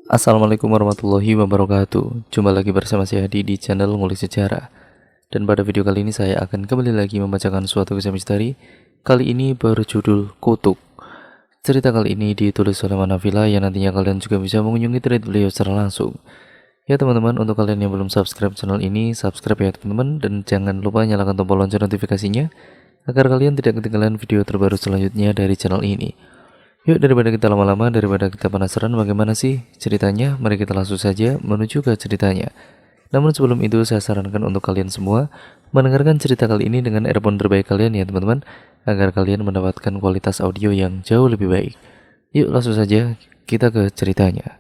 Assalamualaikum warahmatullahi wabarakatuh. Jumpa lagi bersama saya Hadi di channel Ngulik Sejarah. Dan pada video kali ini saya akan kembali lagi membacakan suatu kisah misteri. Kali ini berjudul Kutuk. Cerita kali ini ditulis oleh Manafila yang nantinya kalian juga bisa mengunjungi thread beliau secara langsung. Ya teman-teman, untuk kalian yang belum subscribe channel ini, subscribe ya teman-teman. Dan jangan lupa nyalakan tombol lonceng notifikasinya agar kalian tidak ketinggalan video terbaru selanjutnya dari channel ini. Yuk, daripada kita lama-lama, daripada kita penasaran bagaimana sih ceritanya, mari kita langsung saja menuju ke ceritanya. Namun sebelum itu saya sarankan untuk kalian semua mendengarkan cerita kali ini dengan earphone terbaik kalian ya teman-teman, agar kalian mendapatkan kualitas audio yang jauh lebih baik. Yuk langsung saja kita ke ceritanya.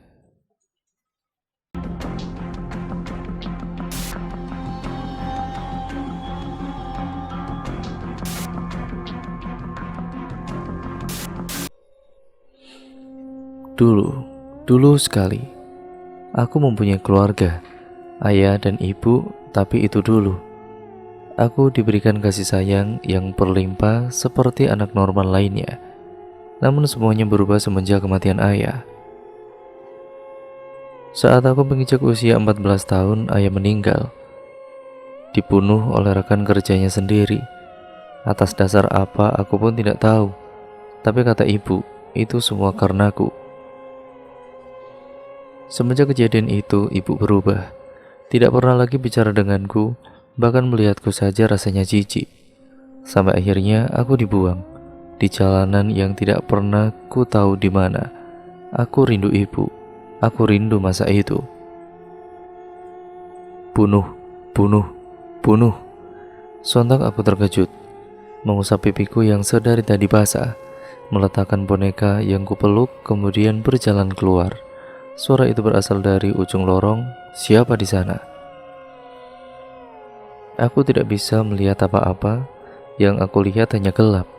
Dulu sekali, aku mempunyai keluarga, ayah dan ibu, tapi itu dulu. Aku diberikan kasih sayang yang berlimpah seperti anak normal lainnya. Namun semuanya berubah semenjak kematian ayah. Saat aku menginjak usia 14 tahun, ayah meninggal. Dibunuh oleh rekan kerjanya sendiri. Atas dasar apa aku pun tidak tahu. Tapi kata ibu, itu semua karenaku. Semenjak kejadian itu, ibu berubah. Tidak pernah lagi bicara denganku, bahkan melihatku saja rasanya jijik. Sampai akhirnya aku dibuang di jalanan yang tidak pernah ku tahu di mana. Aku rindu ibu. Aku rindu masa itu. Bunuh, bunuh, bunuh. Sontak aku terkejut, mengusap pipiku yang sedari tadi basah, meletakkan boneka yang kupeluk, kemudian berjalan keluar. Suara itu berasal dari ujung lorong. Siapa di sana? Aku tidak bisa melihat apa-apa. Yang aku lihat hanya gelap.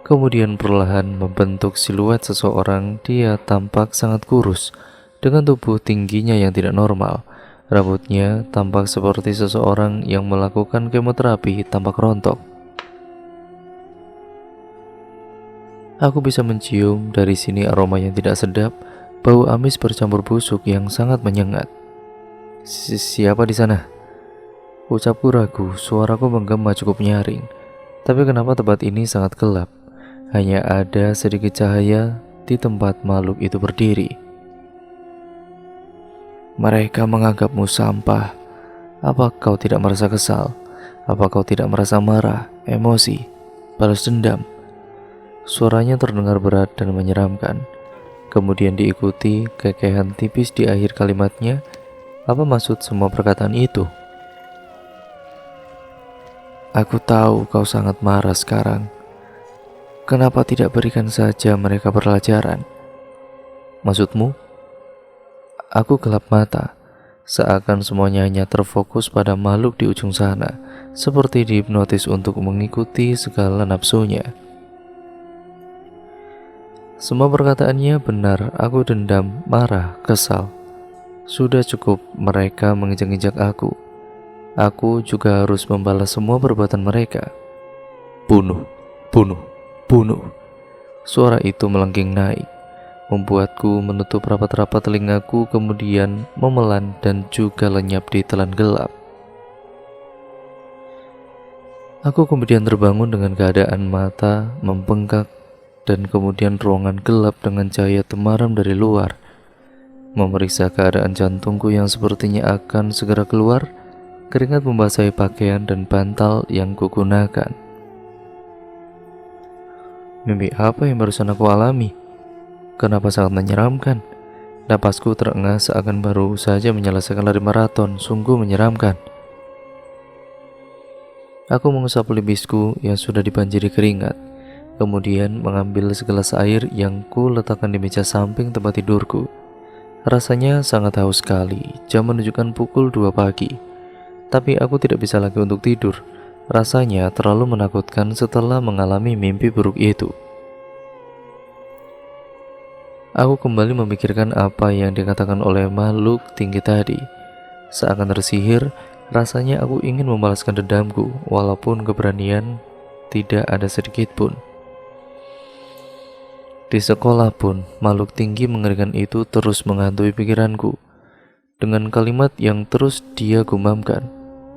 Kemudian perlahan membentuk siluet seseorang. Dia tampak sangat kurus, dengan tubuh tingginya yang tidak normal. Rambutnya tampak seperti seseorang yang melakukan kemoterapi tampak rontok. Aku bisa mencium dari sini aroma yang tidak sedap. Bau amis bercampur busuk yang sangat menyengat. Siapa di sana? Ucapku ragu, suaraku menggema cukup nyaring. Tapi kenapa tempat ini sangat gelap? Hanya ada sedikit cahaya di tempat makhluk itu berdiri. Mereka menganggapmu sampah. Apa kau tidak merasa kesal? Apa kau tidak merasa marah, emosi, balas dendam? Suaranya terdengar berat dan menyeramkan. Kemudian diikuti kekehan tipis di akhir kalimatnya. Apa maksud semua perkataan itu? Aku tahu kau sangat marah sekarang. Kenapa tidak berikan saja mereka pelajaran? Maksudmu? Aku gelap mata, seakan semuanya hanya terfokus pada makhluk di ujung sana, seperti dihipnotis untuk mengikuti segala nafsunya. Semua perkataannya benar. Aku dendam, marah, kesal. Sudah cukup mereka menginjak-injak aku. Aku juga harus membalas semua perbuatan mereka. Bunuh, bunuh, bunuh. Suara itu melengking naik, membuatku menutup rapat-rapat telingaku, kemudian memelan dan juga lenyap di telan gelap. Aku kemudian terbangun dengan keadaan mata membengkak, dan kemudian ruangan gelap dengan cahaya temaram dari luar. Memeriksa keadaan jantungku yang sepertinya akan segera keluar. Keringat membasahi pakaian dan bantal yang kugunakan. Mimpi apa yang barusan aku alami? Kenapa sangat menyeramkan? Napasku terengah seakan baru saja menyelesaikan lari maraton. Sungguh menyeramkan. Aku mengusap pelibisku yang sudah dibanjiri keringat. Kemudian mengambil segelas air yang ku letakkan di meja samping tempat tidurku. Rasanya sangat haus sekali. Jam menunjukkan pukul 2 pagi. Tapi aku tidak bisa lagi untuk tidur. Rasanya terlalu menakutkan setelah mengalami mimpi buruk itu. Aku kembali memikirkan apa yang dikatakan oleh makhluk tinggi tadi. Seakan tersihir, rasanya aku ingin membalaskan dendamku, walaupun keberanian tidak ada sedikit pun. Di sekolah pun, makhluk tinggi mengerikan itu terus menghantui pikiranku dengan kalimat yang terus dia gumamkan,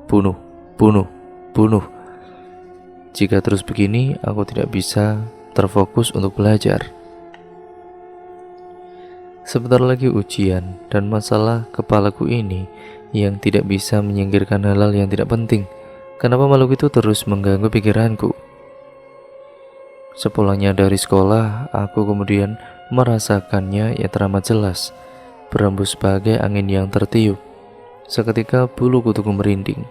"Bunuh, bunuh, bunuh." Jika terus begini, aku tidak bisa terfokus untuk belajar. Sebentar lagi ujian, dan masalah kepalaku ini yang tidak bisa menyingkirkan hal-hal yang tidak penting. Kenapa makhluk itu terus mengganggu pikiranku? Sepulangnya dari sekolah, aku kemudian merasakannya yang teramat jelas, berembus sebagai angin yang tertiup. Seketika bulu kutuku merinding,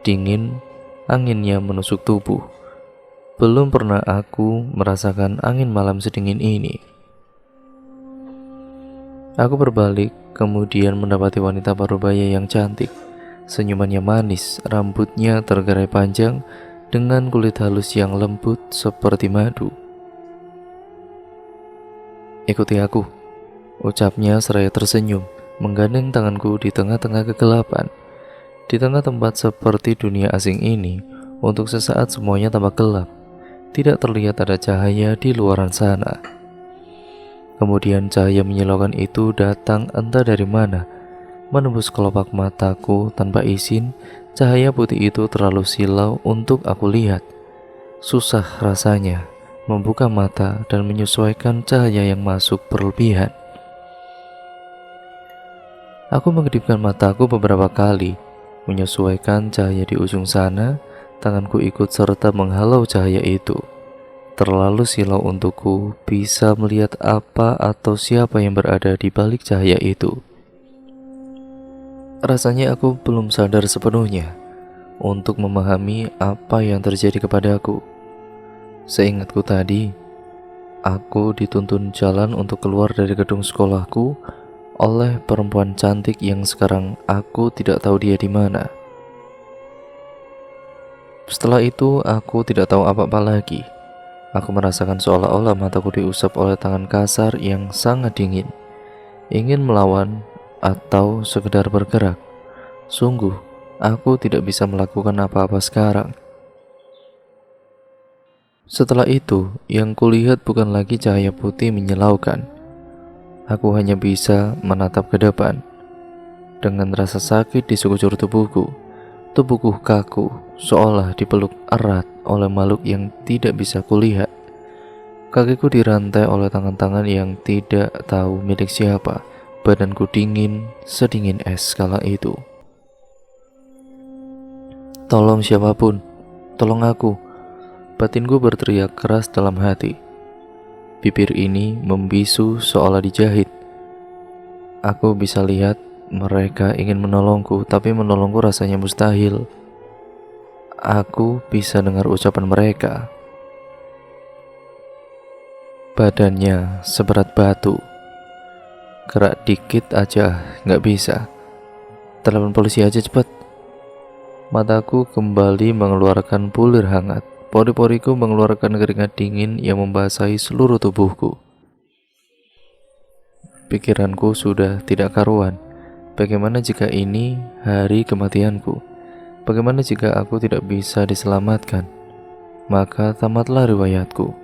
dingin, anginnya menusuk tubuh. Belum pernah aku merasakan angin malam sedingin ini. Aku berbalik, kemudian mendapati wanita parubaya yang cantik. Senyumannya manis, rambutnya tergerai panjang, dengan kulit halus yang lembut seperti madu. "Ikuti aku," ucapnya seraya tersenyum, menggandeng tanganku di tengah-tengah kegelapan. Di tengah tempat seperti dunia asing ini, untuk sesaat semuanya tampak gelap. Tidak terlihat ada cahaya di luaran sana. Kemudian cahaya menyilaukan itu datang entah dari mana, menembus kelopak mataku tanpa izin. Cahaya putih itu terlalu silau untuk aku lihat. Susah rasanya membuka mata dan menyesuaikan cahaya yang masuk berlebihan. Aku mengedipkan mataku beberapa kali, menyesuaikan cahaya di ujung sana. Tanganku ikut serta menghalau cahaya itu. Terlalu silau untukku bisa melihat apa atau siapa yang berada di balik cahaya itu. Rasanya aku belum sadar sepenuhnya untuk memahami apa yang terjadi kepadaku. Seingatku tadi, aku dituntun jalan untuk keluar dari gedung sekolahku oleh perempuan cantik yang sekarang aku tidak tahu dia di mana. Setelah itu, aku tidak tahu apa-apa lagi. Aku merasakan seolah-olah mataku diusap oleh tangan kasar yang sangat dingin, ingin melawan atau sekedar bergerak. Sungguh, aku tidak bisa melakukan apa-apa sekarang. Setelah itu, yang kulihat bukan lagi cahaya putih menyilaukan. Aku hanya bisa menatap ke depan. Dengan rasa sakit di sekujur tubuhku, tubuhku kaku, seolah dipeluk erat oleh makhluk yang tidak bisa kulihat. Kakiku dirantai oleh tangan-tangan yang tidak tahu milik siapa. Badanku dingin, sedingin es kala itu. "Tolong siapapun, tolong aku," batinku berteriak keras dalam hati. Bibir ini membisu seolah dijahit. Aku bisa lihat mereka ingin menolongku, tapi menolongku rasanya mustahil. Aku bisa dengar ucapan mereka. Badannya seberat batu. Gerak dikit aja nggak bisa. Telepon polisi aja cepat. Mataku kembali mengeluarkan bulir hangat. Pori-poriku mengeluarkan keringat dingin yang membasahi seluruh tubuhku. Pikiranku sudah tidak karuan. Bagaimana jika ini hari kematianku? Bagaimana jika aku tidak bisa diselamatkan? Maka tamatlah riwayatku.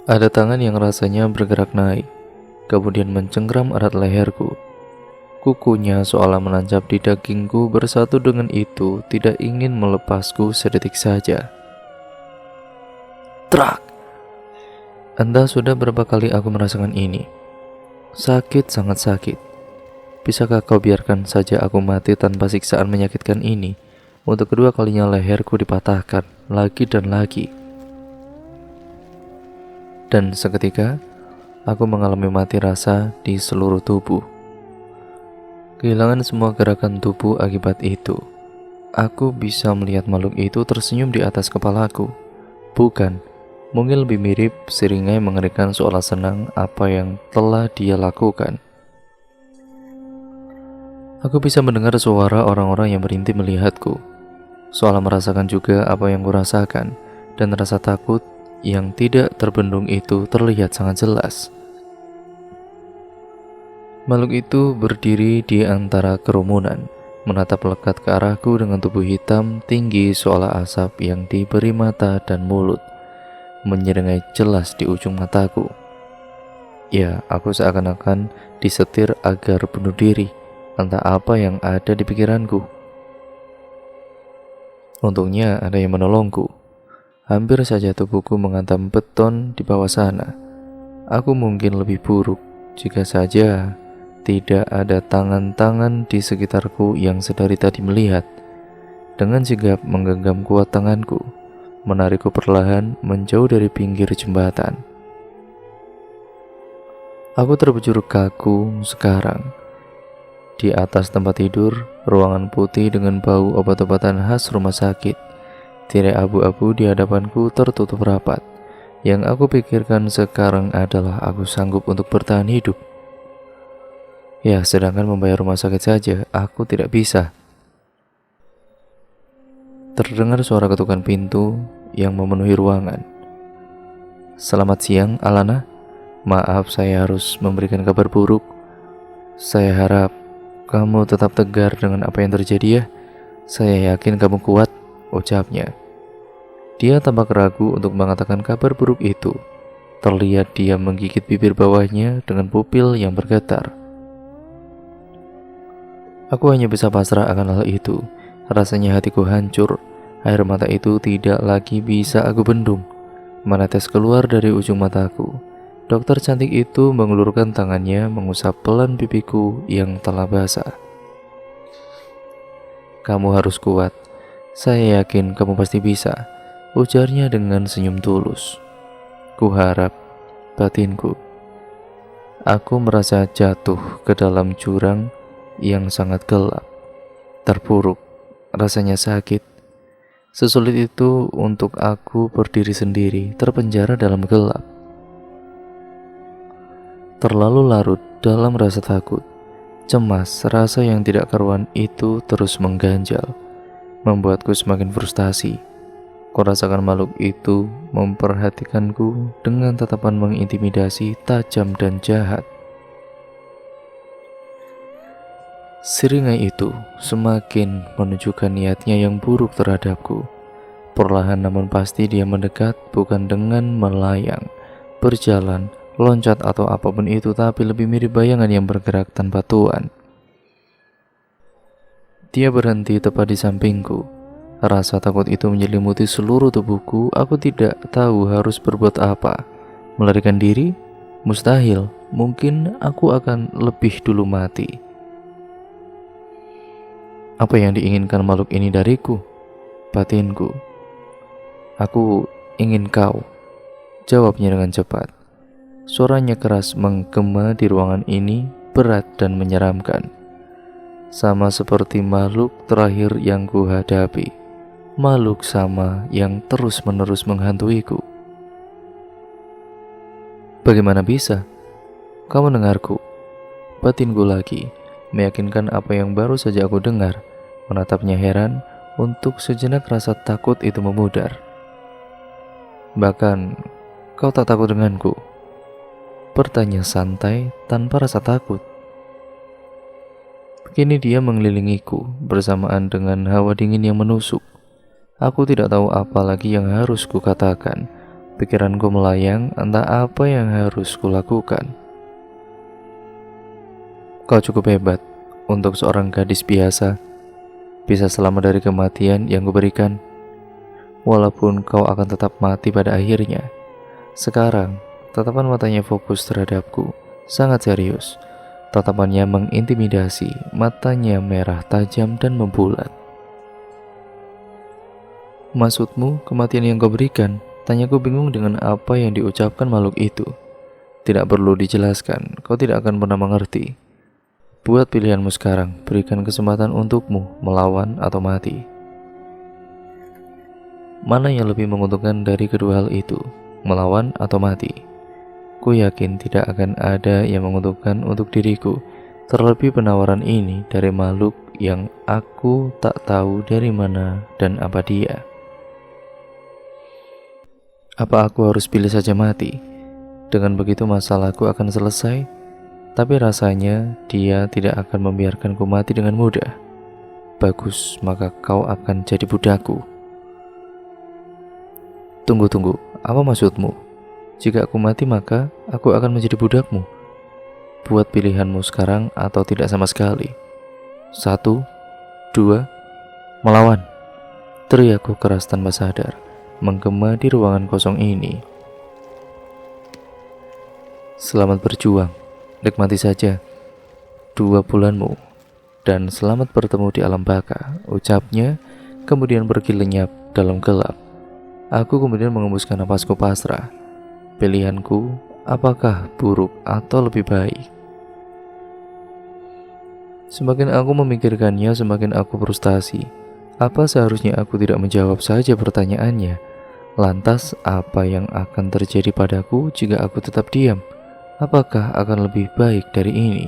Ada tangan yang rasanya bergerak naik, kemudian mencengkram erat leherku. Kukunya seolah menancap di dagingku, bersatu dengan itu tidak ingin melepasku sedetik saja. Trak! Entah sudah berapa kali aku merasakan ini. Sakit, sangat sakit. Bisakah kau biarkan saja aku mati tanpa siksaan menyakitkan ini? Untuk kedua kalinya leherku dipatahkan, lagi dan lagi. Dan seketika, aku mengalami mati rasa di seluruh tubuh. Kehilangan semua gerakan tubuh akibat itu. Aku bisa melihat makhluk itu tersenyum di atas kepalaku. Bukan, mungkin lebih mirip seringai mengerikan seolah senang apa yang telah dia lakukan. Aku bisa mendengar suara orang-orang yang berhenti melihatku, seolah merasakan juga apa yang kurasakan, dan rasa takut yang tidak terbendung itu terlihat sangat jelas. Makhluk itu berdiri di antara kerumunan, menatap lekat ke arahku dengan tubuh hitam tinggi seolah asap yang diberi mata dan mulut. menyeringai jelas di ujung mataku. Ya, aku seakan-akan disetir agar bunuh diri, entah apa yang ada di pikiranku. Untungnya ada yang menolongku. Hampir saja tubuhku menghantam beton di bawah sana. Aku mungkin lebih buruk jika saja tidak ada tangan-tangan di sekitarku yang sedari tadi melihat. Dengan sigap menggenggam kuat tanganku, menarikku perlahan menjauh dari pinggir jembatan. Aku terbujur kaku sekarang. Di atas tempat tidur, ruangan putih dengan bau obat-obatan khas rumah sakit. Tirai abu-abu di hadapanku tertutup rapat. Yang aku pikirkan sekarang adalah aku sanggup untuk bertahan hidup. Ya, sedangkan membayar rumah sakit saja, aku tidak bisa. Terdengar suara ketukan pintu yang memenuhi ruangan. Selamat siang, Alana. Maaf, saya harus memberikan kabar buruk. Saya harap kamu tetap tegar dengan apa yang terjadi ya. Saya yakin kamu kuat, ucapnya. Dia tampak ragu untuk mengatakan kabar buruk itu. Terlihat dia menggigit bibir bawahnya dengan pupil yang bergetar. Aku hanya bisa pasrah akan hal itu. Rasanya hatiku hancur. Air mata itu tidak lagi bisa aku bendung, menetes keluar dari ujung mataku. Dokter cantik itu mengulurkan tangannya mengusap pelan pipiku yang telah basah. Kamu harus kuat. Saya yakin kamu pasti bisa, ujarnya dengan senyum tulus. Kuharap, batinku. Aku merasa jatuh ke dalam jurang yang sangat gelap. Terpuruk, rasanya sakit. Sesulit itu untuk aku berdiri sendiri, terpenjara dalam gelap. Terlalu larut dalam rasa takut, cemas, rasa yang tidak karuan itu terus mengganjal, membuatku semakin frustasi. Kurasakan makhluk itu memperhatikanku dengan tatapan mengintimidasi, tajam dan jahat. Seringai itu semakin menunjukkan niatnya yang buruk terhadapku. Perlahan namun pasti dia mendekat, bukan dengan melayang, berjalan, loncat atau apapun itu, tapi lebih mirip bayangan yang bergerak tanpa tuan. Dia berhenti tepat di sampingku. Rasa takut itu menyelimuti seluruh tubuhku. Aku tidak tahu harus berbuat apa. Melarikan diri? Mustahil. Mungkin aku akan lebih dulu mati. Apa yang diinginkan makhluk ini dariku? Batinku. Aku ingin kau, jawabnya dengan cepat. Suaranya keras menggema di ruangan ini, berat dan menyeramkan. Sama seperti makhluk terakhir yang kuhadapi. Makhluk sama yang terus-menerus menghantuiku. Bagaimana bisa? Kau mendengarku? Batinku lagi, meyakinkan apa yang baru saja aku dengar. Menatapnya heran, untuk sejenak rasa takut itu memudar. Bahkan, kau tak takut denganku? Bertanya santai tanpa rasa takut. Kini dia mengelilingiku bersamaan dengan hawa dingin yang menusuk. Aku tidak tahu apa lagi yang harus kukatakan. Pikiranku melayang, entah apa yang harus kulakukan. Kau cukup hebat untuk seorang gadis biasa, bisa selamat dari kematian yang kuberikan. Walaupun kau akan tetap mati pada akhirnya. Sekarang tatapan matanya fokus terhadapku, sangat serius. Tatapannya mengintimidasi, matanya merah tajam dan membulat. Maksudmu kematian yang kau berikan? Tanyaku bingung dengan apa yang diucapkan makhluk itu. Tidak perlu dijelaskan, kau tidak akan pernah mengerti. Buat pilihanmu sekarang, berikan kesempatan untukmu melawan atau mati. Mana yang lebih menguntungkan dari kedua hal itu, melawan atau mati? Ku yakin tidak akan ada yang menguntungkan untuk diriku, terlebih penawaran ini dari makhluk yang aku tak tahu dari mana dan apa dia. Apa aku harus pilih saja mati? Dengan begitu masalahku akan selesai, tapi rasanya dia tidak akan membiarkanku mati dengan mudah. Bagus, maka kau akan jadi budakku. Tunggu, Apa maksudmu? Jika aku mati maka aku akan menjadi budakmu. Buat pilihanmu sekarang atau tidak sama sekali. 1, 2, melawan. Teriakku keras tanpa sadar, menggema di ruangan kosong ini. Selamat berjuang, nikmati saja 2 bulanmu, dan selamat bertemu di alam baka, ucapnya, kemudian pergi lenyap dalam gelap. Aku kemudian mengembuskan napasku pasrah. Pilihanku, apakah buruk atau lebih baik? Semakin aku memikirkannya, semakin aku frustasi. Apa seharusnya aku tidak menjawab saja pertanyaannya? Lantas, apa yang akan terjadi padaku jika aku tetap diam? Apakah akan lebih baik dari ini?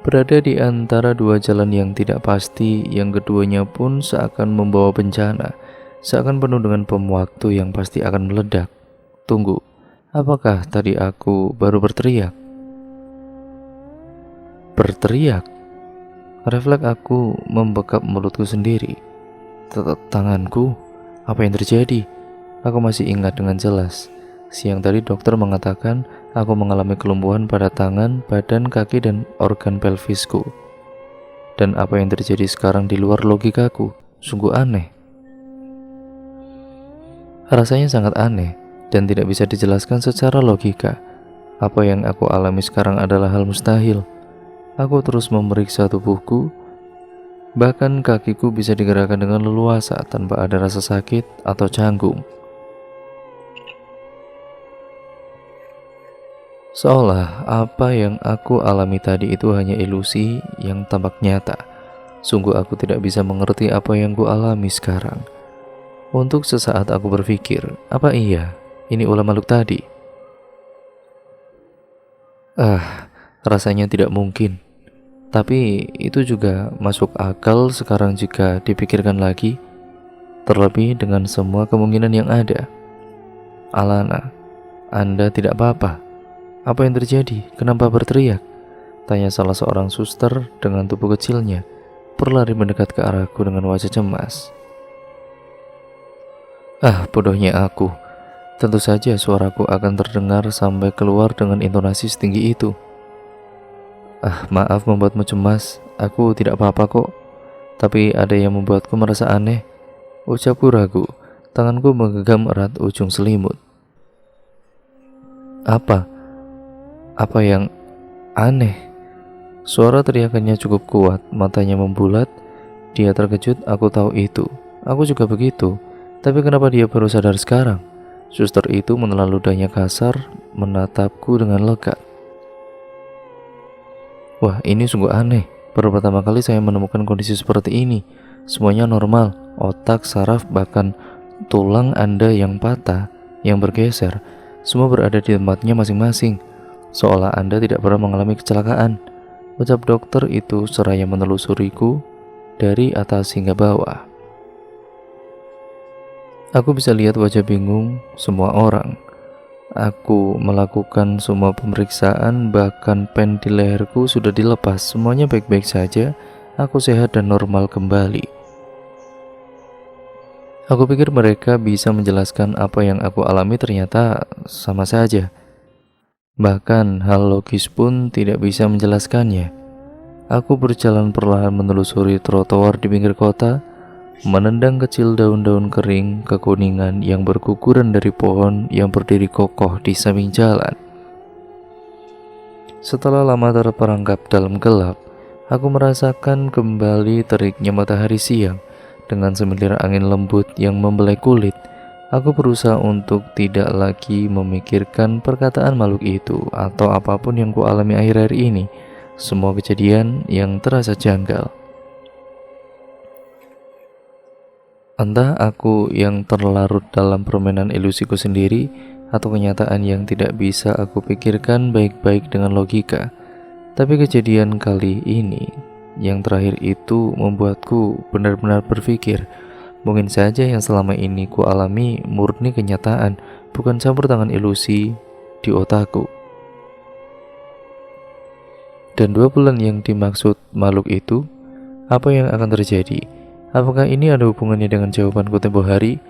Berada di antara 2 jalan yang tidak pasti, yang keduanya pun seakan membawa bencana, seakan penuh dengan bom waktu yang pasti akan meledak. Tunggu, apakah tadi aku baru berteriak? Berteriak? Refleks aku membekap mulutku sendiri. Tanganku, apa yang terjadi? Aku masih ingat dengan jelas. Siang tadi dokter mengatakan aku mengalami kelumpuhan pada tangan, badan, kaki, dan organ pelvisku. Dan apa yang terjadi sekarang di luar logikaku, sungguh aneh. Rasanya sangat aneh dan tidak bisa dijelaskan secara logika. Apa yang aku alami sekarang adalah hal mustahil. Aku terus memeriksa tubuhku, bahkan kakiku bisa digerakkan dengan leluasa tanpa ada rasa sakit atau canggung. Seolah apa yang aku alami tadi itu hanya ilusi yang tampak nyata. Sungguh aku tidak bisa mengerti apa yang ku alami sekarang. Untuk sesaat aku berpikir, apa iya ini ulah makhluk tadi? Rasanya tidak mungkin. Tapi itu juga masuk akal sekarang jika dipikirkan lagi. Terlebih dengan semua kemungkinan yang ada. Alana, Anda tidak apa-apa? Apa yang terjadi? Kenapa berteriak? Tanya salah seorang suster dengan tubuh kecilnya, berlari mendekat ke arahku dengan wajah cemas. Bodohnya aku. Tentu saja suaraku akan terdengar sampai keluar dengan intonasi setinggi itu. Maaf membuatmu cemas. Aku tidak apa-apa kok. Tapi ada yang membuatku merasa aneh. Ucapku ragu. Tanganku menggenggam erat ujung selimut. Apa yang aneh? Suara teriakannya cukup kuat, matanya membulat. Dia terkejut, aku tahu itu. Aku juga begitu. Tapi kenapa dia baru sadar sekarang? Suster itu menelan ludahnya kasar, menatapku dengan lekat. Wah, ini sungguh aneh. Baru pertama kali saya menemukan kondisi seperti ini. Semuanya normal, otak, saraf, bahkan tulang Anda yang patah, yang bergeser, semua berada di tempatnya masing-masing. Seolah Anda tidak pernah mengalami kecelakaan, ucap dokter itu seraya menelusuriku dari atas hingga bawah. Aku bisa lihat wajah bingung semua orang. Aku melakukan semua pemeriksaan, bahkan pen di leherku sudah dilepas. Semuanya baik-baik saja, aku sehat dan normal kembali. Aku pikir mereka bisa menjelaskan apa yang aku alami, ternyata sama saja. Bahkan hal logis pun tidak bisa menjelaskannya. Aku berjalan perlahan menelusuri trotoar di pinggir kota, menendang kecil daun-daun kering kekuningan yang berguguran dari pohon yang berdiri kokoh di samping jalan. Setelah lama terperangkap dalam gelap, aku merasakan kembali teriknya matahari siang dengan semilir angin lembut yang membelai kulit. Aku berusaha untuk tidak lagi memikirkan perkataan makhluk itu atau apapun yang kualami akhir-akhir ini. Semua kejadian yang terasa janggal. Entah aku yang terlarut dalam permainan ilusiku sendiri atau kenyataan yang tidak bisa aku pikirkan baik-baik dengan logika. Tapi kejadian kali ini, yang terakhir itu membuatku benar-benar berpikir. Mungkin saja yang selama ini ku alami murni kenyataan, bukan campur tangan ilusi di otakku. Dan 2 bulan yang dimaksud makhluk itu, apa yang akan terjadi? Apakah ini ada hubungannya dengan jawabanku tempo hari?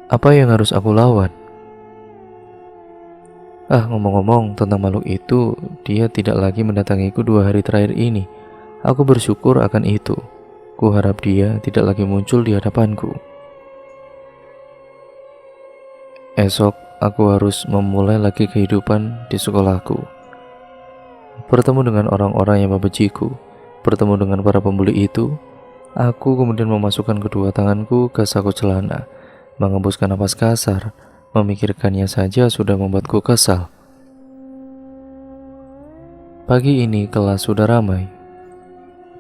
Apa yang harus aku lawan? Ngomong-ngomong tentang makhluk itu, dia tidak lagi mendatangiku 2 hari terakhir ini. Aku bersyukur akan itu. Ku harap dia tidak lagi muncul di hadapanku. Esok, aku harus memulai lagi kehidupan di sekolahku. Bertemu dengan orang-orang yang membenciku, bertemu dengan para pembuli itu. Aku kemudian memasukkan kedua tanganku ke saku celana, mengembuskan napas kasar. Memikirkannya saja sudah membuatku kesal. Pagi ini kelas sudah ramai.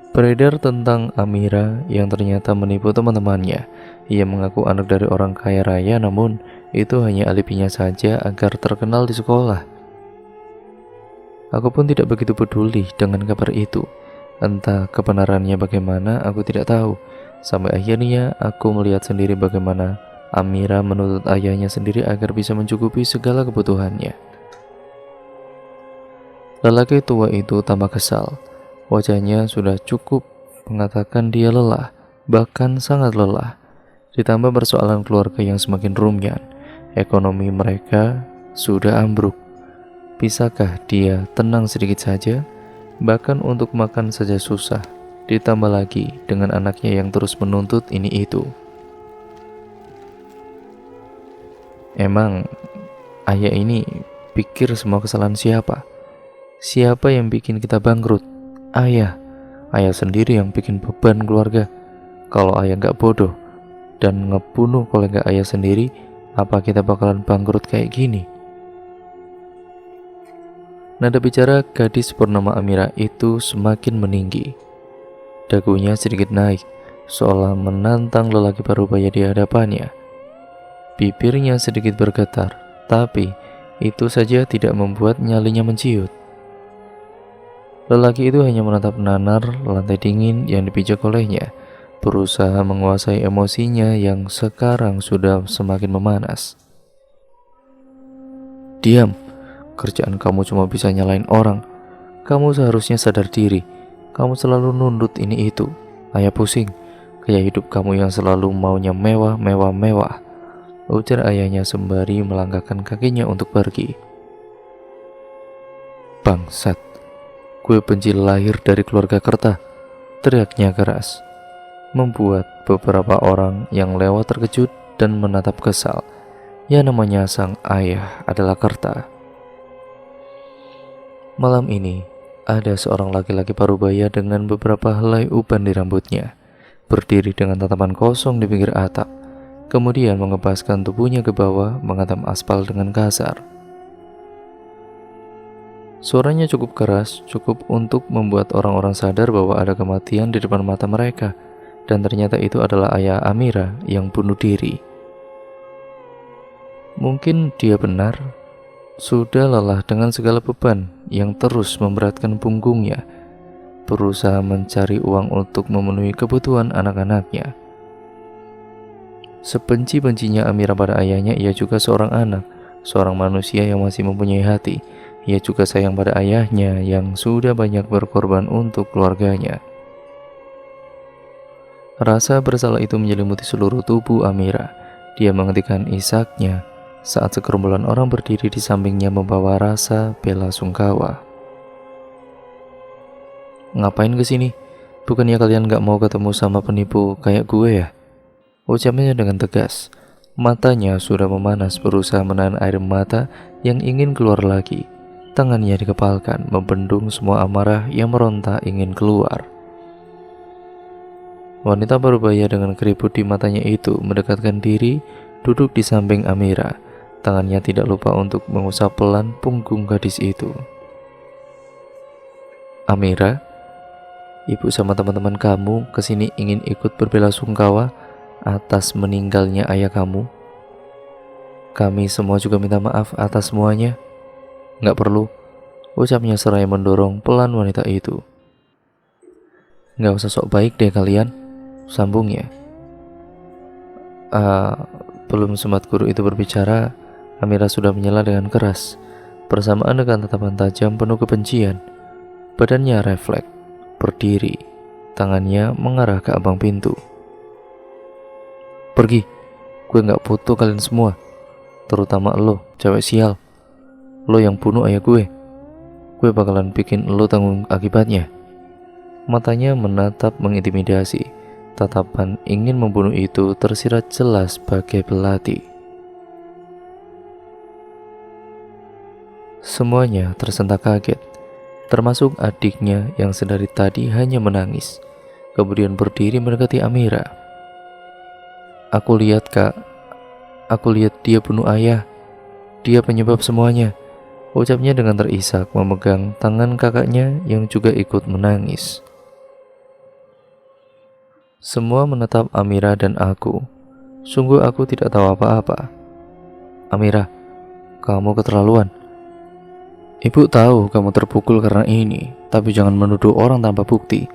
Beredar tentang Amira yang ternyata menipu teman-temannya. Ia mengaku anak dari orang kaya raya, namun itu hanya alibinya saja agar terkenal di sekolah. Aku pun tidak begitu peduli dengan kabar itu. Entah kebenarannya bagaimana, aku tidak tahu. Sampai akhirnya aku melihat sendiri bagaimana Amira menuntut ayahnya sendiri agar bisa mencukupi segala kebutuhannya. Lelaki tua itu tambah kesal. Wajahnya sudah cukup mengatakan dia lelah, bahkan sangat lelah. Ditambah persoalan keluarga yang semakin rumit. Ekonomi mereka sudah ambruk. Bisakah dia tenang sedikit saja? Bahkan untuk makan saja susah. Ditambah lagi dengan anaknya yang terus menuntut ini itu. Emang ayah ini pikir semua kesalahan siapa? Siapa yang bikin kita bangkrut? Ayah. Ayah sendiri yang bikin beban keluarga. Kalau ayah gak bodoh dan ngebunuh kolega ayah sendiri, apa kita bakalan bangkrut kayak gini? Nada bicara gadis bernama Amira itu semakin meninggi. Dagunya sedikit naik, seolah menantang lelaki parubaya di hadapannya. Bibirnya sedikit bergetar, tapi itu saja tidak membuat nyalinya menciut. Lelaki itu hanya menatap nanar lantai dingin yang dipijak olehnya, berusaha menguasai emosinya yang sekarang sudah semakin memanas. Diam, kerjaan kamu cuma bisa nyalain orang. Kamu seharusnya sadar diri. Kamu selalu nundut ini itu. Ayah pusing, kayak hidup kamu yang selalu maunya mewah, ujar ayahnya sembari melangkahkan kakinya untuk pergi. Bangsat, gue benci lahir dari keluarga kerta, teriaknya keras, membuat beberapa orang yang lewat terkejut dan menatap kesal. Ya, namanya sang ayah adalah kerta. Malam ini, ada seorang laki-laki parubaya dengan beberapa helai uban di rambutnya, berdiri dengan tatapan kosong di pinggir atap, kemudian mengebaskan tubuhnya ke bawah, menghantam aspal dengan kasar. Suaranya cukup keras, cukup untuk membuat orang-orang sadar bahwa ada kematian di depan mata mereka, dan ternyata itu adalah ayah Amira yang bunuh diri. Mungkin dia benar, sudah lelah dengan segala beban yang terus memberatkan punggungnya, berusaha mencari uang untuk memenuhi kebutuhan anak-anaknya. Sebenci-bencinya Amira pada ayahnya, ia juga seorang anak, seorang manusia yang masih mempunyai hati. Ia juga sayang pada ayahnya yang sudah banyak berkorban untuk keluarganya. Rasa bersalah itu menyelimuti seluruh tubuh Amira. Dia menghentikan isaknya saat segerombolan orang berdiri di sampingnya membawa rasa bela sungkawa. Ngapain kesini? Bukannya kalian gak mau ketemu sama penipu kayak gue ya? Ucapnya dengan tegas. Matanya sudah memanas, berusaha menahan air mata yang ingin keluar lagi. Tangannya dikepalkan, membendung semua amarah yang meronta ingin keluar. Wanita parubaya dengan keriput di matanya itu mendekatkan diri, duduk di samping Amira. Tangannya tidak lupa untuk mengusap pelan punggung gadis itu. Amira, ibu sama teman-teman kamu kesini ingin ikut berbelasungkawa atas meninggalnya ayah kamu. Kami semua juga minta maaf atas semuanya. Nggak perlu, ucapnya seraya mendorong pelan wanita itu. Nggak usah sok baik deh kalian, sambungnya. Belum sempat guru itu berbicara, Amira sudah menyela dengan keras, bersamaan dengan tatapan tajam penuh kebencian. Badannya refleks, berdiri, tangannya mengarah ke abang pintu. Pergi, Gue gak butuh kalian semua, terutama lo, cewek sial. Lo yang bunuh ayah gue. Gue bakalan bikin lo tanggung akibatnya. Matanya menatap mengintimidasi. Tatapan ingin membunuh itu tersirat jelas bagai belati. Semuanya tersentak kaget, termasuk adiknya yang sedari tadi hanya menangis, kemudian berdiri mendekati Amira. Aku lihat kak, aku lihat dia bunuh ayah. Dia penyebab semuanya, ucapnya dengan terisak memegang tangan kakaknya yang juga ikut menangis. Semua menatap Amira dan aku. Sungguh aku tidak tahu apa-apa. Amira, kamu keterlaluan. Ibu tahu kamu terpukul karena ini, tapi jangan menuduh orang tanpa bukti.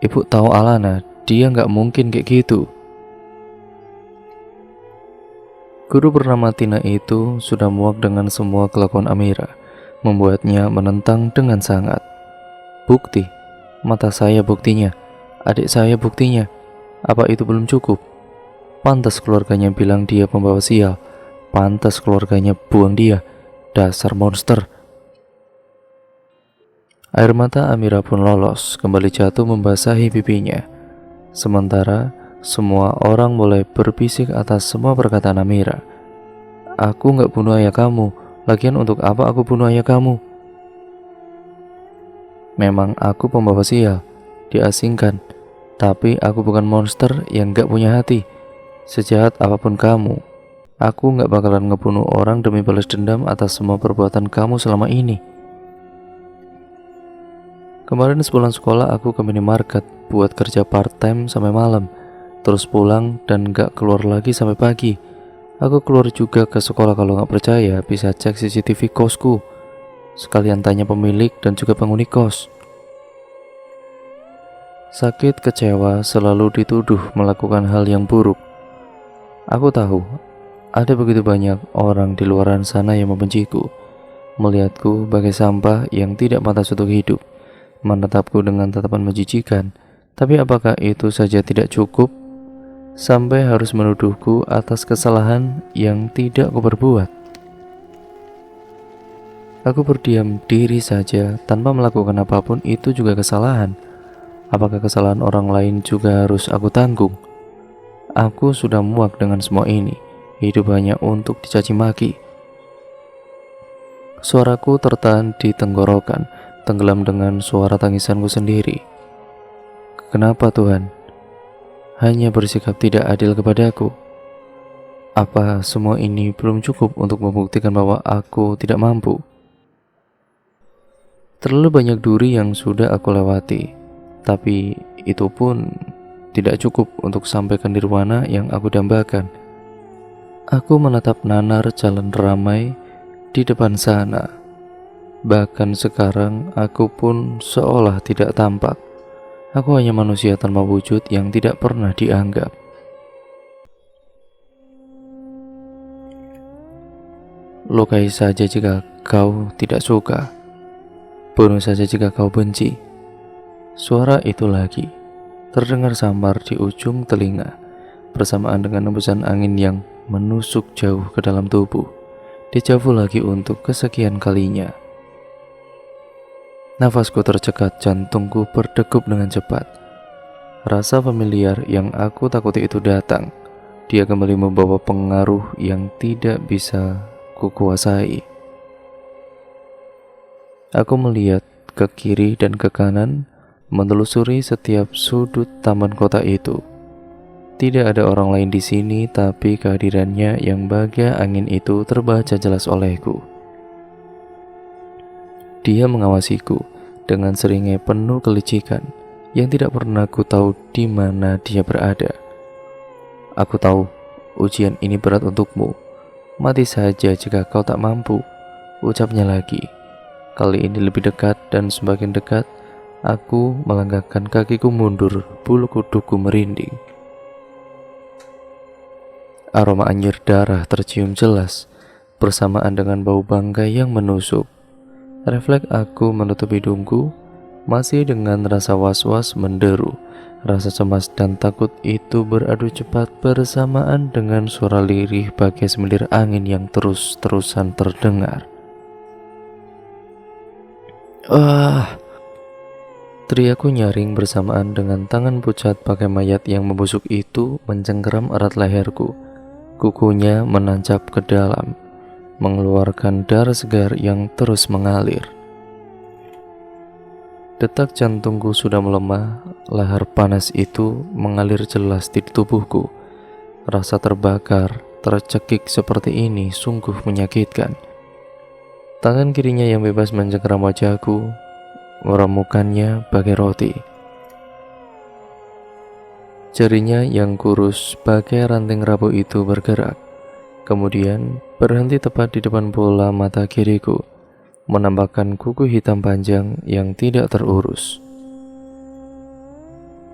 Ibu tahu Alana, dia nggak mungkin kayak gitu. Guru bernama Tina itu sudah muak dengan semua kelakuan Amira, membuatnya menentang dengan sangat. Bukti? Mata saya buktinya, adik saya buktinya. Apa itu belum cukup? Pantas keluarganya bilang dia pembawa sial. Pantas keluarganya buang dia. Dasar monster. Air mata Amira pun lolos, kembali jatuh membasahi pipinya. Sementara semua orang mulai berbisik atas semua perkataan Amira. Aku gak bunuh ayah kamu. Lagian untuk apa aku bunuh ayah kamu? Memang aku pembawa sial, diasingkan. Tapi aku bukan monster yang gak punya hati. Sejahat apapun kamu, aku gak bakalan ngebunuh orang demi balas dendam atas semua perbuatan kamu selama ini. Kemarin sepulang sekolah aku ke minimarket buat kerja part-time sampai malam, terus pulang dan gak keluar lagi sampai pagi. Aku keluar juga ke sekolah, kalau gak percaya bisa cek CCTV kosku. Sekalian tanya pemilik dan juga penghuni kos. Sakit kecewa selalu dituduh melakukan hal yang buruk. Aku tahu ada begitu banyak orang di luaran sana yang membenciku, melihatku bagai sampah yang tidak pantas untuk hidup, menatapku dengan tatapan menjijikan. Tapi apakah itu saja tidak cukup? Sampai harus menuduhku atas kesalahan yang tidak aku perbuat. Aku berdiam diri saja tanpa melakukan apapun, itu juga kesalahan. Apakah kesalahan orang lain juga harus aku tanggung? Aku sudah muak dengan semua ini. Hidup hanya untuk dicaci maki. Suaraku tertahan di tenggorokan, tenggelam dengan suara tangisanku sendiri. Kenapa Tuhan hanya bersikap tidak adil kepadaku? Apa semua ini belum cukup untuk membuktikan bahwa aku tidak mampu? Terlalu banyak duri yang sudah aku lewati, tapi itu pun tidak cukup untuk sampai ke nirwana yang aku dambakan. Aku menatap nanar jalan ramai di depan sana. Bahkan sekarang aku pun seolah tidak tampak. Aku hanya manusia tanpa wujud yang tidak pernah dianggap. Lukai saja jika kau tidak suka. Bunuh saja jika kau benci. Suara itu lagi terdengar samar di ujung telinga, bersamaan dengan hembusan angin yang menusuk jauh ke dalam tubuh. Dejavu lagi untuk kesekian kalinya. Nafasku tercekat, jantungku berdegup dengan cepat. Rasa familiar yang aku takuti itu datang. Dia kembali membawa pengaruh yang tidak bisa kukuasai. Aku melihat ke kiri dan ke kanan, menelusuri setiap sudut taman kota itu. Tidak ada orang lain di sini, tapi kehadirannya yang bagai angin itu terbaca jelas olehku. Dia mengawasiku dengan seringai penuh kelicikan yang tidak pernah ku tahu di mana dia berada. Aku tahu ujian ini berat untukmu. Mati saja jika kau tak mampu, ucapnya lagi. Kali ini lebih dekat, dan semakin dekat aku melangkahkan kakiku mundur, bulu kuduku merinding. Aroma anjir darah tercium jelas, bersamaan dengan bau bangkai yang menusuk. Refleks aku menutup hidungku, Masih dengan rasa was-was menderu, rasa cemas dan takut itu beradu cepat bersamaan dengan suara lirih bagai semilir angin yang terus-terusan terdengar. Ah! Teriakku nyaring bersamaan dengan tangan pucat pakai mayat yang membusuk itu mencengkeram erat leherku. Kukunya menancap ke dalam, mengeluarkan darah segar yang terus mengalir. Detak jantungku sudah melemah, lahar panas itu mengalir jelas di tubuhku. Rasa terbakar, tercekik seperti ini sungguh menyakitkan. Tangan kirinya yang bebas mencengkeram wajahku, meremukannya bagai roti. Jarinya yang kurus bagai ranting rapuh itu bergerak, kemudian berhenti tepat di depan bola mata kiriku, menampakkan kuku hitam panjang yang tidak terurus.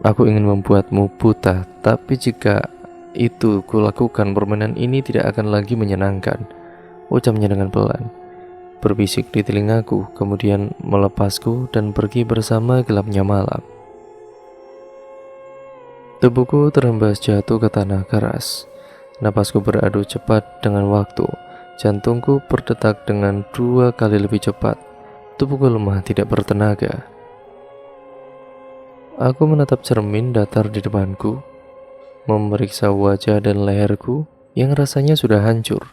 Aku ingin membuatmu buta, tapi jika itu kulakukan, permainan ini tidak akan lagi menyenangkan, ucapnya dengan pelan. Berbisik di telingaku, kemudian melepasku dan pergi bersama gelapnya malam. Tubuhku terhembas jatuh ke tanah keras. Napasku beradu cepat dengan waktu. Jantungku berdetak dengan 2 kali lebih cepat. Tubuhku lemah tidak bertenaga. Aku menatap cermin datar di depanku, memeriksa wajah dan leherku yang rasanya sudah hancur.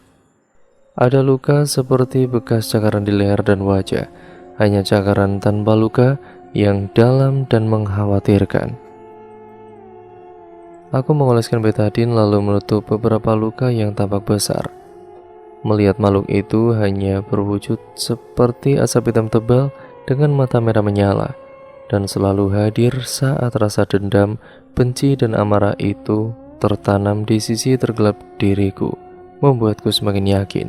Ada luka seperti bekas cakaran di leher dan wajah, hanya cakaran tanpa luka yang dalam dan mengkhawatirkan. Aku mengoleskan betadin lalu menutup beberapa luka yang tampak besar. Melihat makhluk itu hanya berwujud seperti asap hitam tebal dengan mata merah menyala, dan selalu hadir saat rasa dendam, benci dan amarah itu tertanam di sisi tergelap diriku, membuatku semakin yakin.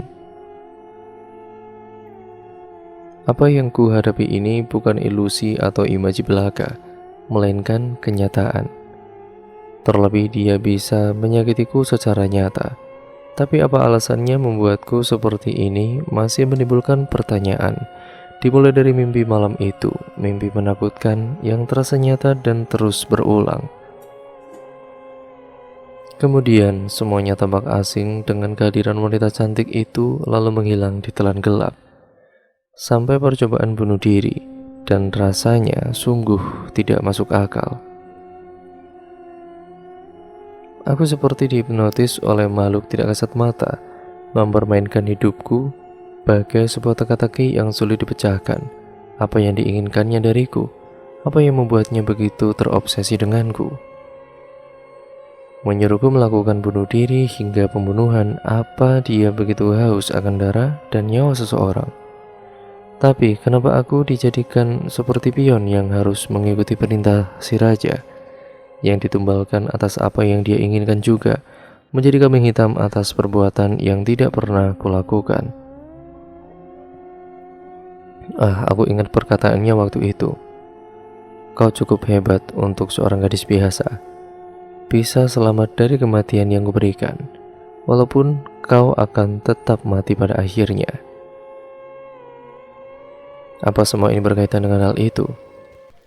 Apa yang ku hadapi ini bukan ilusi atau imaji belaka, melainkan kenyataan. Terlebih dia bisa menyakitiku secara nyata. Tapi apa alasannya membuatku seperti ini masih menimbulkan pertanyaan. Dimulai dari mimpi malam itu, mimpi menakutkan yang terasa nyata dan terus berulang. Kemudian semuanya tampak asing dengan kehadiran wanita cantik itu lalu menghilang di telan gelap. Sampai percobaan bunuh diri, dan rasanya sungguh tidak masuk akal. Aku seperti dihipnotis oleh makhluk tidak kasat mata, mempermainkan hidupku bagai sebuah teka-teki yang sulit dipecahkan. Apa yang diinginkannya dariku? Apa yang membuatnya begitu terobsesi denganku? Menyuruhku melakukan bunuh diri hingga pembunuhan. Apa dia begitu haus akan darah dan nyawa seseorang? Tapi kenapa aku dijadikan seperti pion yang harus mengikuti perintah si raja, yang ditumbalkan atas apa yang dia inginkan juga, menjadi kambing hitam atas perbuatan yang tidak pernah kulakukan. Aku ingat perkataannya waktu itu. Kau cukup hebat untuk seorang gadis biasa, bisa selamat dari kematian yang kuberikan, walaupun kau akan tetap mati pada akhirnya. Apa semua ini berkaitan dengan hal itu?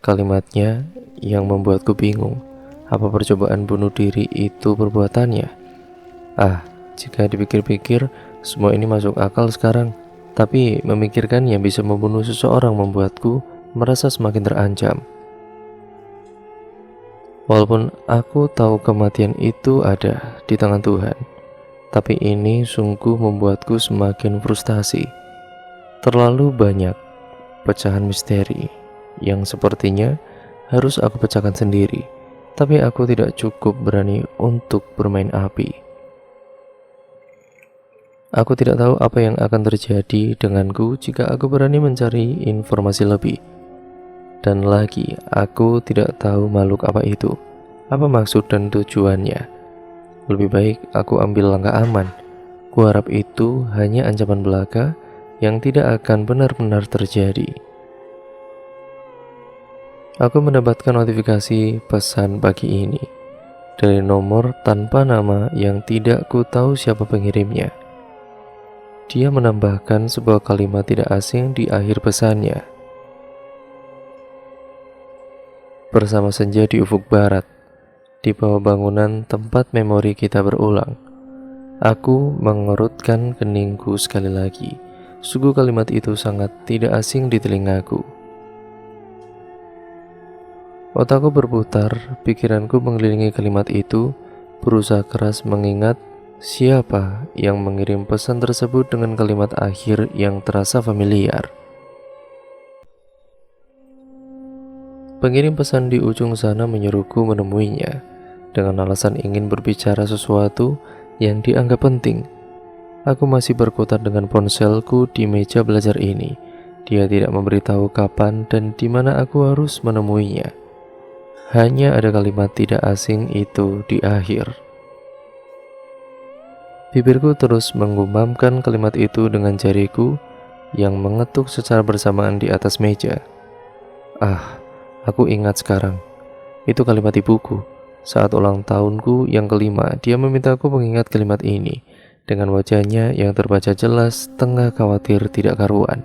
Kalimatnya yang membuatku bingung. Apa percobaan bunuh diri itu perbuatannya? Jika dipikir-pikir, semua ini masuk akal sekarang. Tapi memikirkan yang bisa membunuh seseorang membuatku merasa semakin terancam. Walaupun aku tahu kematian itu ada di tangan Tuhan, tapi ini sungguh membuatku semakin frustasi. Terlalu banyak pecahan misteri yang sepertinya harus aku pecahkan sendiri, tapi aku tidak cukup berani untuk bermain api. Aku tidak tahu apa yang akan terjadi denganku jika aku berani mencari informasi lebih. Dan lagi, aku tidak tahu makhluk apa itu, apa maksud dan tujuannya. Lebih baik aku ambil langkah aman. Kuharap itu hanya ancaman belaka yang tidak akan benar-benar terjadi. Aku mendapatkan notifikasi pesan pagi ini dari nomor tanpa nama yang tidak ku tahu siapa pengirimnya. Dia menambahkan sebuah kalimat tidak asing di akhir pesannya. bersama senja di ufuk barat, di bawah bangunan tempat memori kita berulang. Aku mengerutkan keningku sekali lagi. Sungguh kalimat itu sangat tidak asing di telingaku. Otakku berputar, pikiranku mengelilingi kalimat itu, berusaha keras mengingat siapa yang mengirim pesan tersebut dengan kalimat akhir yang terasa familiar. Pengirim pesan di ujung sana menyuruhku menemuinya dengan alasan ingin berbicara sesuatu yang dianggap penting. Aku masih berkutat dengan ponselku di meja belajar ini. Dia tidak memberitahu kapan dan di mana aku harus menemuinya. Hanya ada kalimat tidak asing itu di akhir. Bibirku terus menggumamkan kalimat itu dengan jariku yang mengetuk secara bersamaan di atas meja. Aku ingat sekarang. Itu kalimat ibuku. Saat ulang tahunku yang kelima, dia memintaku mengingat kalimat ini dengan wajahnya yang terbaca jelas tengah khawatir tidak karuan.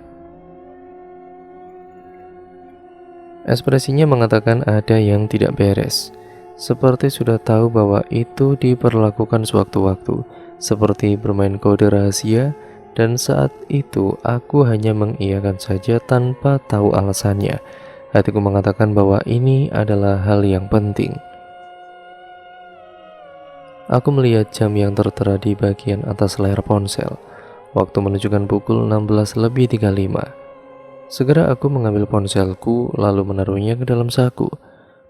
Ekspresinya mengatakan ada yang tidak beres, seperti sudah tahu bahwa itu diperlakukan sewaktu-waktu, seperti bermain kode rahasia, dan saat itu aku hanya mengiyakan saja tanpa tahu alasannya. Hatiku mengatakan bahwa ini adalah hal yang penting. Aku melihat jam yang tertera di bagian atas layar ponsel. Waktu menunjukkan pukul 16:35. Segera aku mengambil ponselku lalu menaruhnya ke dalam saku,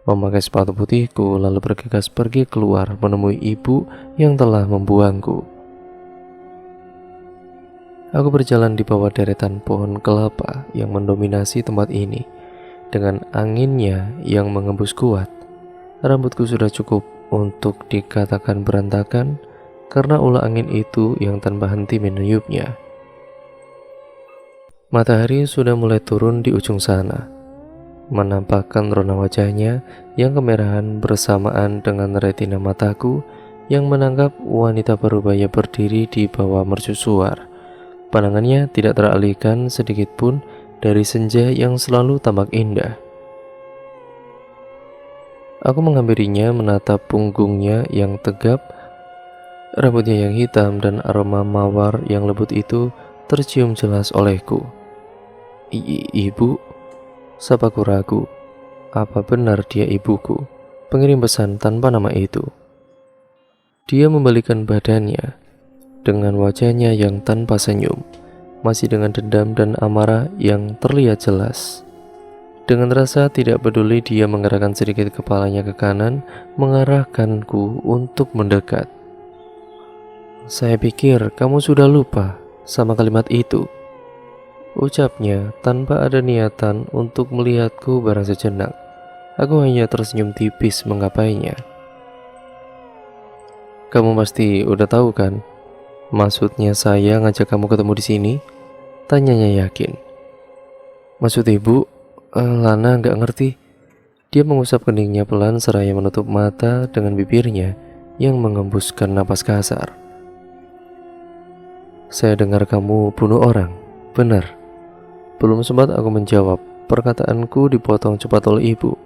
memakai sepatu putihku lalu bergegas pergi keluar menemui ibu yang telah membuangku. Aku berjalan di bawah deretan pohon kelapa yang mendominasi tempat ini. Dengan anginnya yang mengembus kuat, rambutku sudah cukup untuk dikatakan berantakan karena ulah angin itu yang tanpa henti meniupnya. Matahari sudah mulai turun di ujung sana, menampakkan rona wajahnya yang kemerahan bersamaan dengan retina mataku yang menangkap wanita parubaya berdiri di bawah mercusuar. Pandangannya tidak teralihkan sedikit pun dari senja yang selalu tampak indah. Aku menghampirinya, menatap punggungnya yang tegap, rambutnya yang hitam dan aroma mawar yang lembut itu tercium jelas olehku. Ibu, sapaku ragu. Apa benar dia ibuku, pengirim pesan tanpa nama itu? Dia membalikkan badannya dengan wajahnya yang tanpa senyum, masih dengan dendam dan amarah yang terlihat jelas. Dengan rasa tidak peduli dia menggerakkan sedikit kepalanya ke kanan, mengarahkanku untuk mendekat. Saya pikir kamu sudah lupa sama kalimat itu, ucapnya tanpa ada niatan untuk melihatku barang sejenak. Aku hanya tersenyum tipis menggapainya. Kamu pasti udah tahu kan? Maksudnya saya ngajak kamu ketemu di sini? Tanyanya yakin. Maksud ibu? Lana gak ngerti. Dia mengusap keningnya pelan seraya menutup mata dengan bibirnya yang mengembuskan napas kasar. Saya dengar kamu bunuh orang, benar? Belum sempat aku menjawab, perkataanku dipotong cepat oleh ibu.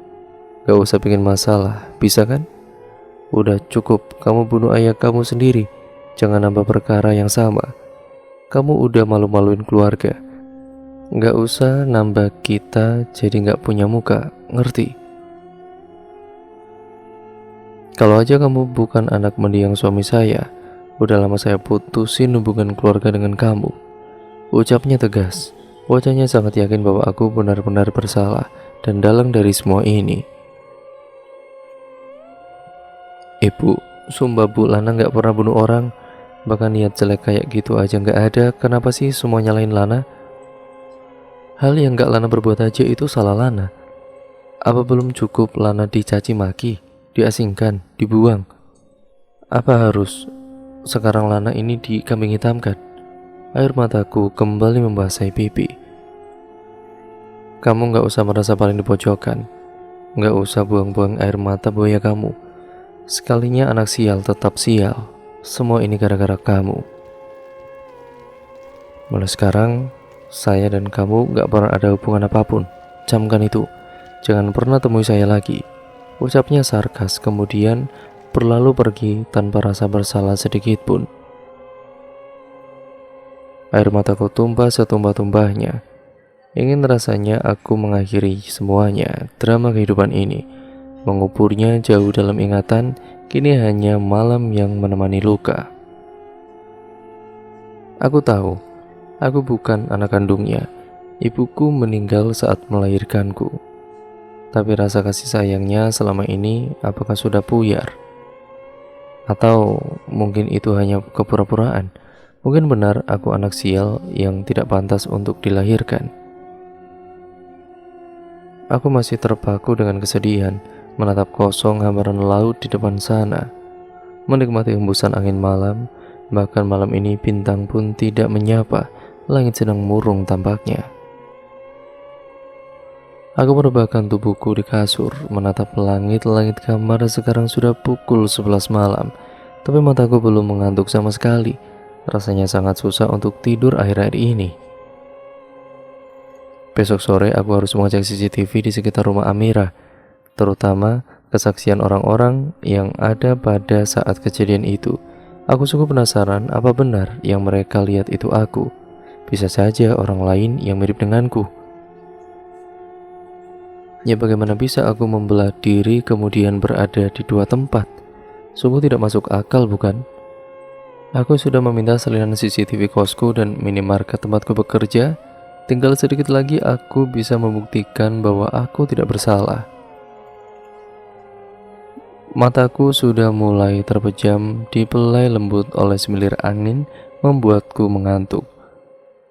Gak usah bikin masalah, bisa kan? Udah cukup, kamu bunuh ayah kamu sendiri. Jangan nambah perkara yang sama. Kamu udah malu-maluin keluarga. Gak usah nambah kita jadi gak punya muka, ngerti? Kalau aja kamu bukan anak mendiang suami saya, udah lama saya putusin hubungan keluarga dengan kamu. Ucapnya tegas. Wajahnya sangat yakin bahwa aku benar-benar bersalah dan dalang dari semua ini. Ibu, sumpah Bu, Lana gak pernah bunuh orang. Bahkan niat jelek kayak gitu aja gak ada. Kenapa sih semua nyalain Lana? Hal yang gak Lana berbuat aja itu salah Lana. Apa belum cukup Lana dicaci maki, diasingkan, dibuang? Apa harus sekarang Lana ini dikambing hitamkan? Air mataku kembali membasahi pipi. Kamu gak usah merasa paling di pojokan. Gak usah buang-buang air mata buaya kamu. Sekalinya anak sial tetap sial. Semua ini gara-gara kamu. Mulai sekarang, saya dan kamu gak pernah ada hubungan apapun. Camkan itu. Jangan pernah temui saya lagi. Ucapnya sarkas, kemudian berlalu pergi tanpa rasa bersalah sedikit pun. Air mataku tumpah setumpah-tumpahnya. Ingin rasanya aku mengakhiri semuanya, drama kehidupan ini, menguburnya jauh dalam ingatan. Kini hanya malam yang menemani luka. Aku tahu, aku bukan anak kandungnya. Ibuku meninggal saat melahirkanku. Tapi rasa kasih sayangnya selama ini apakah sudah puyar? Atau mungkin itu hanya kepura-puraan? Mungkin benar aku anak sial yang tidak pantas untuk dilahirkan. Aku masih terpaku dengan kesedihan, menatap kosong hamparan laut di depan sana, menikmati hembusan angin malam. Bahkan malam ini bintang pun tidak menyapa, langit sedang murung tampaknya. Aku merebahkan tubuhku di kasur, menatap langit-langit kamar. Sekarang sudah pukul 11 malam, tapi mataku belum mengantuk sama sekali. Rasanya sangat susah untuk tidur akhir-akhir ini. Besok sore aku harus mengecek CCTV di sekitar rumah Amira, terutama kesaksian orang-orang yang ada pada saat kejadian itu. Aku sungguh penasaran apa benar yang mereka lihat itu aku. Bisa saja orang lain yang mirip denganku. Ya bagaimana bisa aku membelah diri kemudian berada di dua tempat? Sungguh tidak masuk akal, bukan? Aku sudah meminta salinan CCTV kosku dan minimarket tempatku bekerja. Tinggal sedikit lagi aku bisa membuktikan bahwa aku tidak bersalah. Mataku sudah mulai terpejam, dipelai lembut oleh semilir angin, membuatku mengantuk.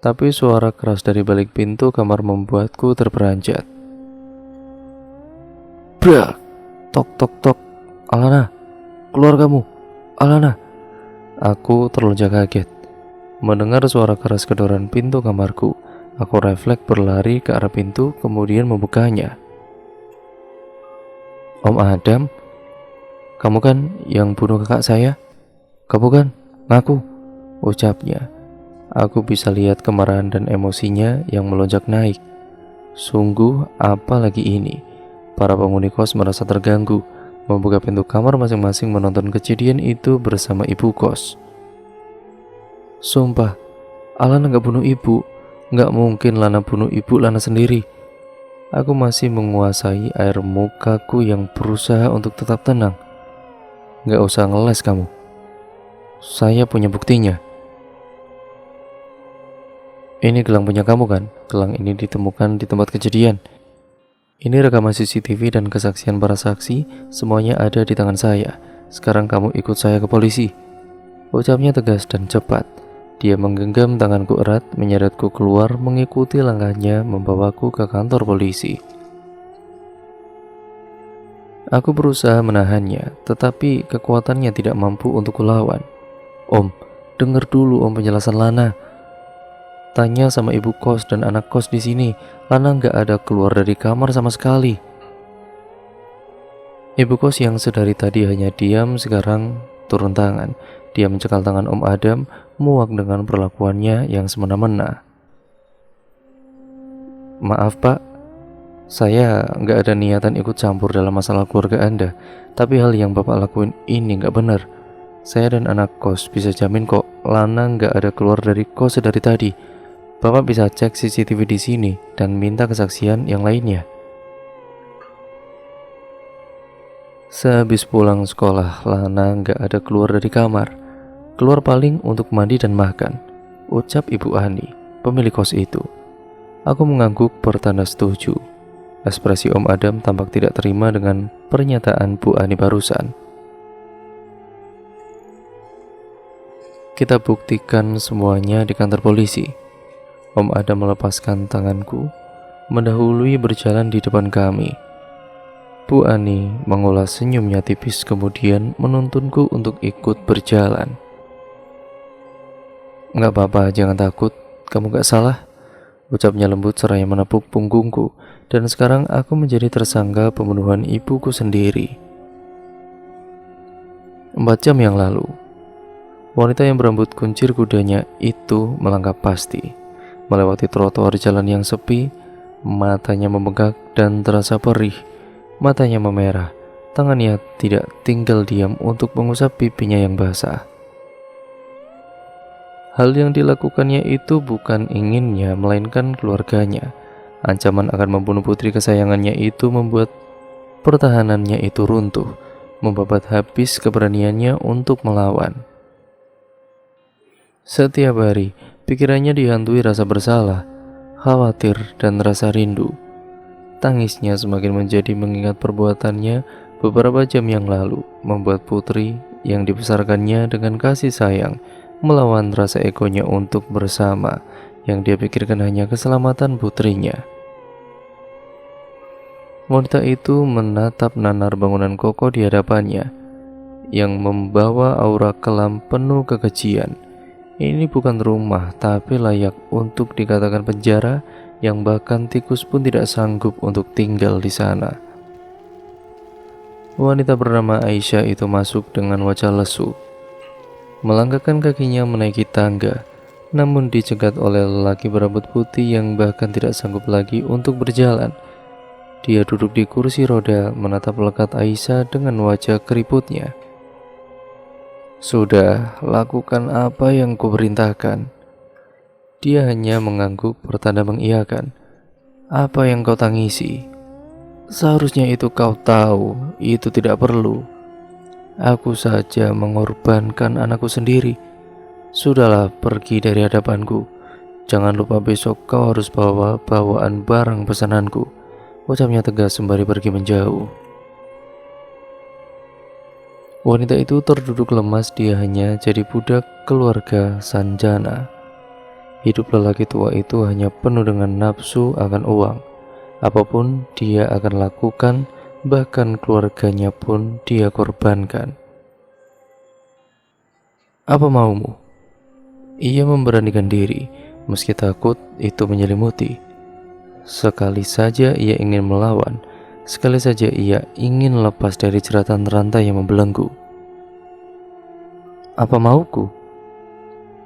Tapi suara keras dari balik pintu kamar membuatku terperanjat. Brak! Tok tok tok. Alana, keluar kamu. Alana. Aku terlonjak kaget mendengar suara keras kedoran pintu kamarku. Aku refleks berlari ke arah pintu, kemudian membukanya. Om Adam, kamu kan yang bunuh kakak saya? Kamu kan? Ngaku, ucapnya. Aku bisa lihat kemarahan dan emosinya yang melonjak naik. Sungguh apa lagi ini? Para penghuni kos merasa terganggu, membuka pintu kamar masing-masing menonton kejadian itu bersama ibu kos. Sumpah, Alana gak bunuh ibu. Gak mungkin Lana bunuh ibu Lana sendiri. Aku masih menguasai air mukaku yang berusaha untuk tetap tenang. Gak usah ngeles kamu. Saya punya buktinya. Ini gelang punya kamu kan? Gelang ini ditemukan di tempat kejadian. Ini rekaman CCTV dan kesaksian para saksi. Semuanya ada di tangan saya. Sekarang kamu ikut saya ke polisi. Ucapnya tegas dan cepat. Dia menggenggam tanganku erat, menyeretku keluar, mengikuti langkahnya membawaku ke kantor polisi. Aku berusaha menahannya, tetapi kekuatannya tidak mampu untuk kulawan. Om, dengar dulu om penjelasan Lana. Tanya sama ibu kos dan anak kos di sini. Lana nggak ada keluar dari kamar sama sekali. Ibu kos yang sedari tadi hanya diam sekarang turun tangan. Dia mencekal tangan Om Adam, muak dengan perlakuannya yang semena-mena. Maaf Pak, saya nggak ada niatan ikut campur dalam masalah keluarga Anda. Tapi hal yang Bapak lakuin ini nggak benar. Saya dan anak kos bisa jamin kok Lana nggak ada keluar dari kos dari tadi. Bapak bisa cek CCTV di sini dan minta kesaksian yang lainnya. Sehabis pulang sekolah, Lana nggak ada keluar dari kamar. Keluar paling untuk mandi dan makan, ucap Ibu Ani, pemilik kos itu. Aku mengangguk bertanda setuju. Ekspresi Om Adam tampak tidak terima dengan pernyataan Bu Ani barusan. Kita buktikan semuanya di kantor polisi. Om Adam melepaskan tanganku, mendahului berjalan di depan kami. Bu Ani mengulas senyumnya tipis, kemudian menuntunku untuk ikut berjalan. Nggak apa-apa, jangan takut, kamu gak salah, ucapnya lembut seraya menepuk punggungku. Dan sekarang aku menjadi tersangka pembunuhan ibuku sendiri. 4 jam yang lalu, wanita yang berambut kuncir kudanya itu melangkah pasti melewati trotoar jalan yang sepi, Matanya membengkak dan terasa perih. Matanya memerah. Tangannya tidak tinggal diam untuk mengusap pipinya yang basah. Hal yang dilakukannya itu bukan inginnya, melainkan keluarganya. Ancaman akan membunuh putri kesayangannya itu membuat pertahanannya itu runtuh, membabat habis keberaniannya untuk melawan. Setiap hari, pikirannya dihantui rasa bersalah, khawatir, dan rasa rindu. Tangisnya semakin menjadi mengingat perbuatannya beberapa jam yang lalu, membuat putri yang dibesarkannya dengan kasih sayang melawan rasa egonya untuk bersama, yang dia pikirkan hanya keselamatan putrinya. Wanita itu menatap nanar bangunan kokoh di hadapannya, yang membawa aura kelam penuh kekejian. Ini bukan rumah, tapi layak untuk dikatakan penjara, yang bahkan tikus pun tidak sanggup untuk tinggal di sana. Wanita bernama Aisyah itu masuk dengan wajah lesu, melangkahkan kakinya menaiki tangga, namun dicegat oleh lelaki berambut putih yang bahkan tidak sanggup lagi untuk berjalan. Dia duduk di kursi roda menatap lekat Aisyah dengan wajah keriputnya. "Sudah, lakukan apa yang kuperintahkan." Dia hanya mengangguk bertanda mengiyakan. "Apa yang kau tangisi? Seharusnya itu kau tahu, itu tidak perlu. Aku saja mengorbankan anakku sendiri. Sudahlah, pergi dari hadapanku. Jangan lupa besok kau harus bawa bawaan barang pesananku," ucapnya tegas sembari pergi menjauh. Wanita itu terduduk lemas, dia hanya jadi budak keluarga Sanjana. Hidup lelaki tua itu hanya penuh dengan nafsu akan uang. Apapun dia akan lakukan, bahkan keluarganya pun dia korbankan. "Apa maumu?" Ia memberanikan diri, meski takut itu menyelimuti. Sekali saja ia ingin melawan, sekali saja ia ingin lepas dari jeratan rantai yang membelenggu. "Apa mauku?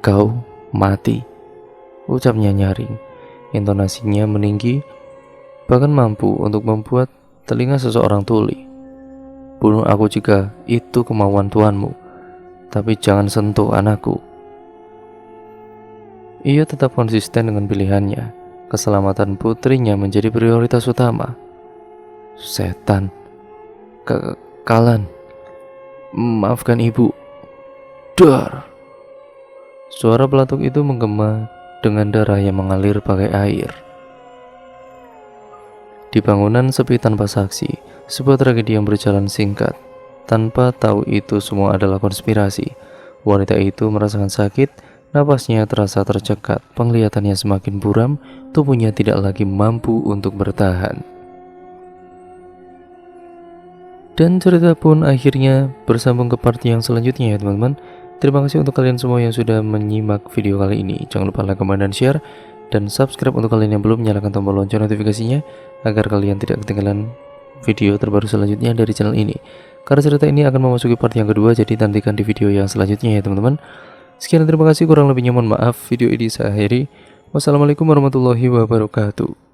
Kau mati," ucapnya nyaring. Intonasinya meninggi, bahkan mampu untuk membuat telinga seseorang tuli. "Bunuh aku jika itu kemauan tuanmu, tapi jangan sentuh anakku." Ia tetap konsisten dengan pilihannya. Keselamatan putrinya menjadi prioritas utama. "Setan, Kalan, maafkan ibu." Dar! Suara pelatuk itu menggema dengan darah yang mengalir pakai air. Di bangunan sepi tanpa saksi, sebuah tragedi yang berjalan singkat. Tanpa tahu itu semua adalah konspirasi, wanita itu merasakan sakit, napasnya terasa tercekat, penglihatannya semakin buram, tubuhnya tidak lagi mampu untuk bertahan. Dan cerita pun akhirnya bersambung ke part yang selanjutnya ya teman-teman. Terima kasih untuk kalian semua yang sudah menyimak video kali ini. Jangan lupa like, comment, dan share, dan subscribe untuk kalian yang belum, nyalakan tombol lonceng notifikasinya agar kalian tidak ketinggalan video terbaru selanjutnya dari channel ini. Karena cerita ini akan memasuki part yang kedua, jadi nantikan di video yang selanjutnya ya teman-teman. Sekian, terima kasih, kurang lebihnya mohon maaf. Video ini saya akhiri. Wassalamualaikum warahmatullahi wabarakatuh.